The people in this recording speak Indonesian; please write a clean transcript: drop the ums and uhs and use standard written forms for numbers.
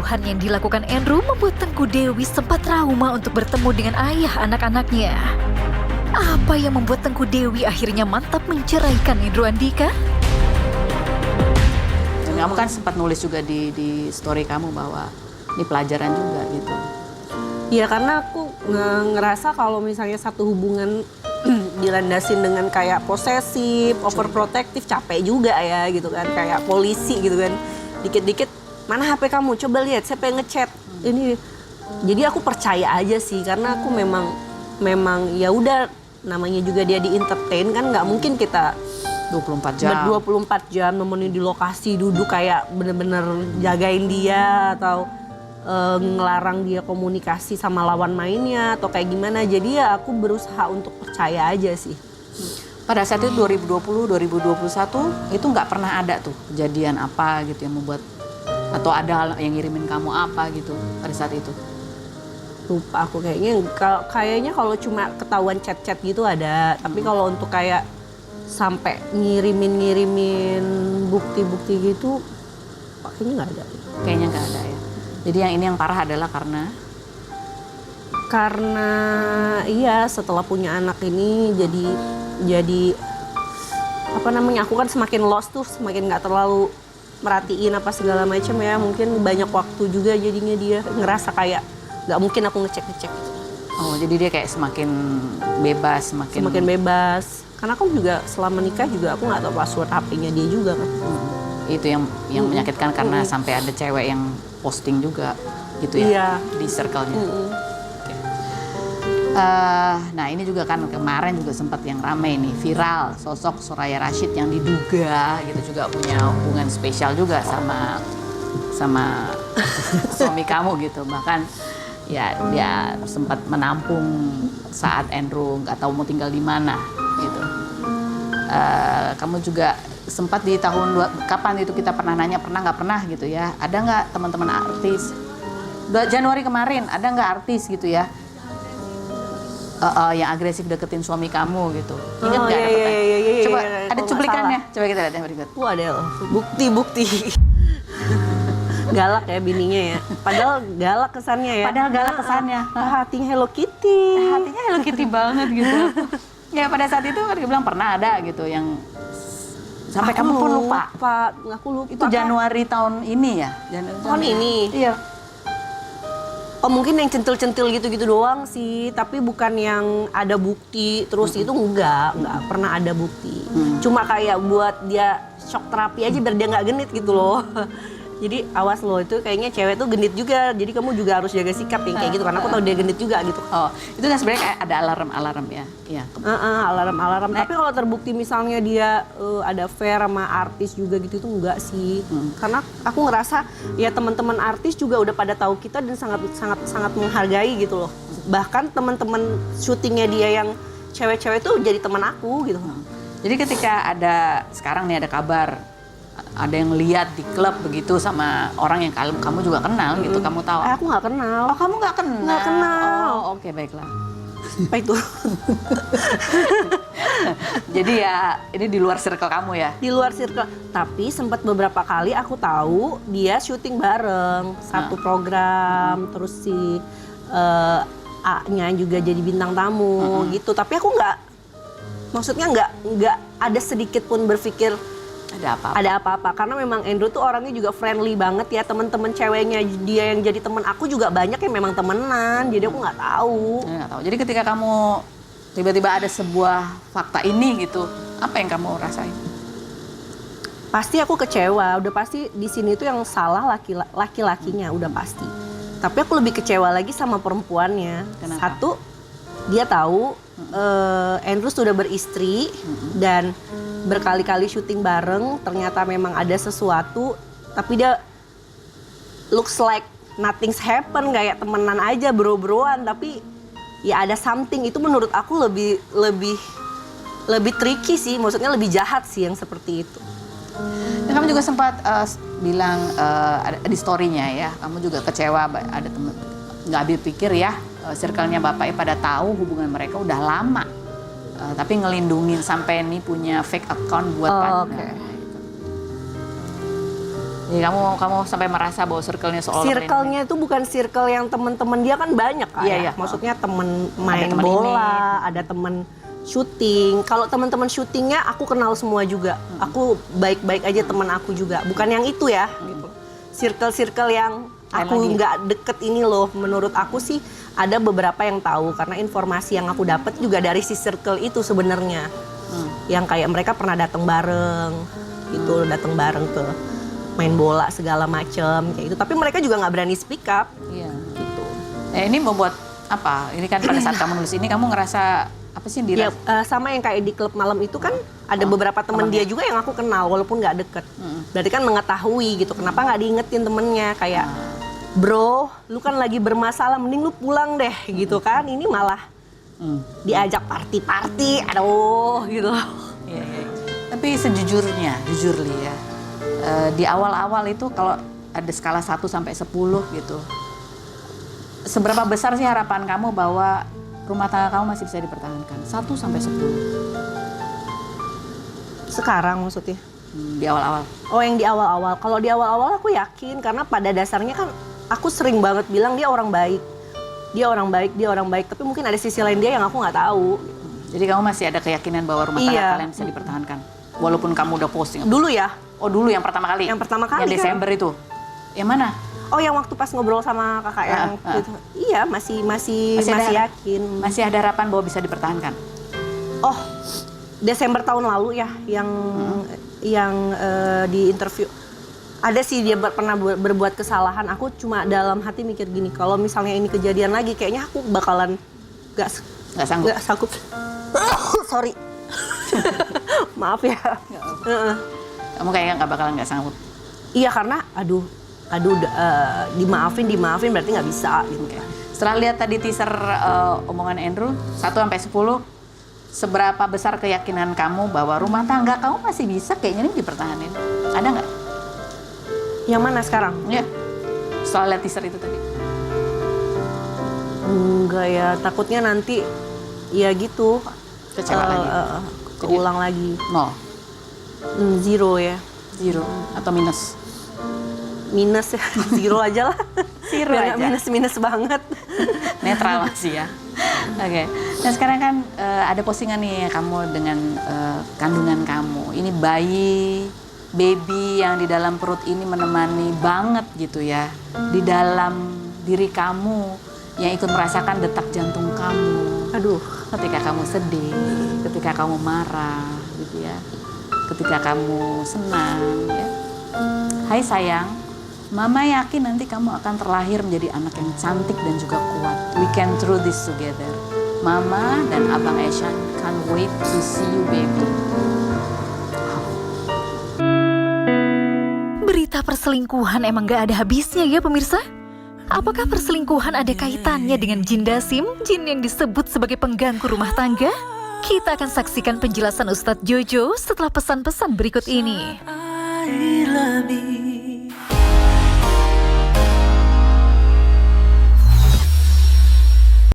kejauhan yang dilakukan Andrew membuat Tengku Dewi sempat trauma untuk bertemu dengan ayah anak-anaknya. Apa yang membuat Tengku Dewi akhirnya mantap menceraikan Andrew Andika? Kamu kan sempat nulis juga di story kamu bahwa ini pelajaran juga gitu. Ya karena aku ngerasa kalau misalnya satu hubungan dilandasin dengan kayak posesif, overprotective, capek juga ya gitu kan. Kayak polisi gitu kan. Dikit-dikit, mana HP kamu? Coba lihat, siapa yang ngechat? Ini. Jadi aku percaya aja sih karena aku memang ya udah namanya juga dia di entertain kan nggak mungkin kita 24 jam. 24 jam nemenin di lokasi duduk kayak bener-bener jagain dia atau ngelarang dia komunikasi sama lawan mainnya atau kayak gimana. Jadi ya aku berusaha untuk percaya aja sih. Pada saat itu 2020, 2021 itu nggak pernah ada tuh kejadian apa gitu yang membuat atau ada yang ngirimin kamu apa gitu pada saat itu? Lupa aku kayaknya kalau cuma ketahuan chat-chat gitu ada. Tapi kalau untuk kayak sampai ngirimin bukti-bukti gitu kayaknya nggak ada. Kayaknya nggak ada ya. Jadi yang ini yang parah adalah karena iya setelah punya anak ini jadi apa namanya, aku kan semakin lost tuh, semakin nggak terlalu merhatiin apa segala macam ya. Mungkin banyak waktu juga jadinya dia ngerasa kayak nggak mungkin aku ngecek. Oh, jadi dia kayak semakin bebas, semakin bebas. Karena aku juga selama nikah juga aku nggak tahu password HP-nya dia juga kan. Itu yang menyakitkan karena sampai ada cewek yang posting juga gitu ya, iya, di circle-nya. Okay. Nah ini juga kan kemarin juga sempat yang ramai nih, viral sosok Soraya Rashid yang diduga gitu juga punya hubungan spesial juga sama suami kamu gitu. Bahkan ya dia sempat menampung saat Andrew nggak tahu mau tinggal di mana gitu. Kamu juga sempat di tahun kapan itu kita pernah nanya, pernah nggak pernah gitu ya, ada nggak teman-teman artis 2 Januari kemarin ada nggak artis gitu ya yang agresif deketin suami kamu gitu, ingat nggak? Coba ada cuplikannya, coba kita lihat yang berikut. Ada bukti galak ya bininya ya, padahal galak kesannya ya, hatinya Hello Kitty banget gitu. Ya pada saat itu kan dia bilang pernah ada gitu yang sampai aku kamu pun lupa. Aku lupa. Itu Januari tahun ini ya? Tahun ini? Iya. Oh mungkin yang centil-centil gitu-gitu doang sih. Tapi bukan yang ada bukti terus itu enggak pernah ada bukti. Cuma kayak buat dia shock terapi aja biar dia nggak genit gitu loh. Jadi awas loh, itu kayaknya cewek tuh genit juga. Jadi kamu juga harus jaga sikap yang kayak gitu karena aku tahu dia genit juga gitu. Oh, itu kan sebenarnya kayak ada alarm ya. Iya. Alarm. Tapi kalau terbukti misalnya dia ada affair sama artis juga gitu itu enggak sih. Karena aku ngerasa ya teman-teman artis juga udah pada tahu kita dan sangat menghargai gitu loh. Bahkan teman-teman syutingnya dia yang cewek-cewek tuh jadi teman aku gitu. Jadi ketika sekarang nih ada kabar ada yang lihat di klub begitu sama orang yang kamu juga kenal gitu, kamu tahu? Aku nggak kenal. Oh, kamu nggak kenal? Nggak kenal. Oh, oke, baiklah. Apa itu? Jadi ya ini di luar circle kamu ya? Di luar circle. Tapi sempat beberapa kali aku tahu dia syuting bareng satu program, terus si A-nya juga jadi bintang tamu gitu. Tapi aku maksudnya nggak ada sedikit pun berpikir ada apa-apa karena memang Andrew tuh orangnya juga friendly banget ya. Teman-teman ceweknya dia yang jadi teman aku juga banyak yang memang temenan, jadi aku nggak tahu. Jadi ketika kamu tiba-tiba ada sebuah fakta ini gitu, apa yang kamu rasain? Pasti aku kecewa, udah pasti di sini tuh yang salah laki-lakinya udah pasti. Tapi aku lebih kecewa lagi sama perempuannya. Kenapa? Satu, dia tahu Andrew sudah beristri dan berkali-kali syuting bareng, ternyata memang ada sesuatu, tapi dia looks like nothing's happen, kayak temenan aja, bro-broan, tapi ya ada something. Itu menurut aku lebih tricky sih, maksudnya lebih jahat sih yang seperti itu. Dan kamu juga sempat bilang di story-nya ya, kamu juga kecewa ada temen, nggak habis pikir ya, circle-nya bapaknya pada tahu hubungan mereka udah lama. Tapi ngelindungin sampai nih punya fake account buat partner. Okay. Jadi kamu sampai merasa bahwa circle-nya seolah Circle-nya itu bukan circle yang teman-teman dia kan banyak kan. Iya, iya. Maksudnya temen main temen bola, ada temen syuting. Kalau teman-teman syutingnya aku kenal semua juga. Aku baik-baik aja teman aku juga. Bukan yang itu ya. Gitu. Circle-circle yang aku nggak deket ini loh. Menurut aku sih ada beberapa yang tahu karena informasi yang aku dapat juga dari si circle itu sebenarnya. Yang kayak mereka pernah datang bareng, gitu, datang bareng ke main bola segala macem kayak gitu. Tapi mereka juga nggak berani speak up. Iya. Gitu. Ini membuat apa? Ini kan pada saat kamu nulis ini kamu ngerasa apa sih yang Ya, sama yang kayak di klub malam itu kan ada beberapa temen dia juga yang aku kenal walaupun nggak deket. Berarti kan mengetahui gitu. Kenapa nggak diingetin temennya kayak, bro, lu kan lagi bermasalah, mending lu pulang deh gitu kan. Ini malah diajak party-party, aduh gitu. Iya, iya. Tapi sejujurnya, jujur Li ya, di awal-awal itu kalau ada skala 1 sampai 10 gitu, seberapa besar sih harapan kamu bahwa rumah tangga kamu masih bisa dipertahankan? 1 sampai 10. Sekarang maksudnya? Di awal-awal. Oh, yang di awal-awal. Kalau di awal-awal aku yakin karena pada dasarnya kan aku sering banget bilang dia orang baik. Dia orang baik, dia orang baik. Tapi mungkin ada sisi lain dia yang aku nggak tahu. Jadi kamu masih ada keyakinan bahwa rumah tangga kalian bisa dipertahankan? Walaupun kamu udah posting. Dulu ya. Oh dulu yang pertama kali? Yang pertama kali Yang Desember kan. itu? Yang mana? Oh, yang waktu pas ngobrol sama kakak yang gitu. Iya, masih yakin. Masih ada harapan bahwa bisa dipertahankan? Oh, Desember tahun lalu ya yang di interview. Ada sih dia pernah berbuat kesalahan. Aku cuma dalam hati mikir gini, kalau misalnya ini kejadian lagi, kayaknya aku bakalan nggak sanggup. Nggak sanggup. Sorry. Maaf ya. Kamu kayaknya nggak sanggup. Iya karena, aduh, dimaafin berarti nggak bisa gitu. Okay. Setelah lihat tadi teaser omongan Andrew 1 sampai 10, seberapa besar keyakinan kamu bahwa rumah tangga kamu masih bisa kayaknya ini dipertahanin? Ada nggak? Yang mana sekarang? Ya, setelah lihat teaser itu tadi. Enggak ya, takutnya nanti ya gitu. Kecewa lagi. Keulang lagi. 0. 0 ya. 0 atau minus? Minus ya, 0 aja lah. 0 Biar aja. nggak minus banget. Netral masih ya. Oke. Nah sekarang kan ada postingan nih kamu dengan kandungan kamu. Ini baby yang di dalam perut ini menemani banget gitu ya. Di dalam diri kamu yang ikut merasakan detak jantung kamu. Aduh. Ketika kamu sedih, ketika kamu marah gitu ya. Ketika kamu senang ya. Hai sayang, Mama yakin nanti kamu akan terlahir menjadi anak yang cantik dan juga kuat. We can through this together. Mama dan Abang Eshan can't wait to see you baby. Berita perselingkuhan emang gak ada habisnya ya pemirsa? Apakah perselingkuhan ada kaitannya dengan jin Dasim, jin yang disebut sebagai pengganggu rumah tangga? Kita akan saksikan penjelasan Ustadz Jojo setelah pesan-pesan berikut ini. I love you.